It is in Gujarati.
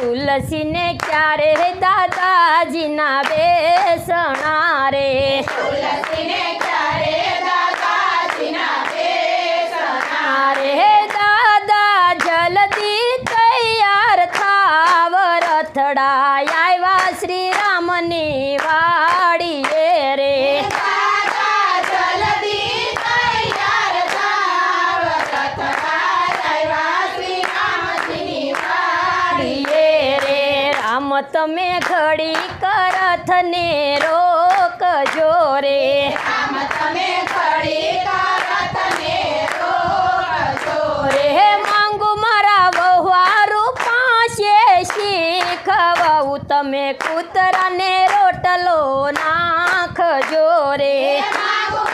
તુલસી ને ક્યારે દાદાજીના બેસણા રે તુલસીને ક્યારે દાદાજીના બેસણા રે દાદા જલ્દી તૈયાર થાવ રથડા આવ્યા શ્રી રામની વાડીએ રે દાદા જલ્દી તૈયાર થાવ રથડા આવ્યા શ્રી રામજીની વાડીએ રે રામ તમે ઘડી કરથને રોકજો રે રામ તમે ઘડી રથને રોકજો રે માંગુ મારા વહવારું પાસે શીખવાવું તમે કૂતરાને રોટલો નાખજો રે માગું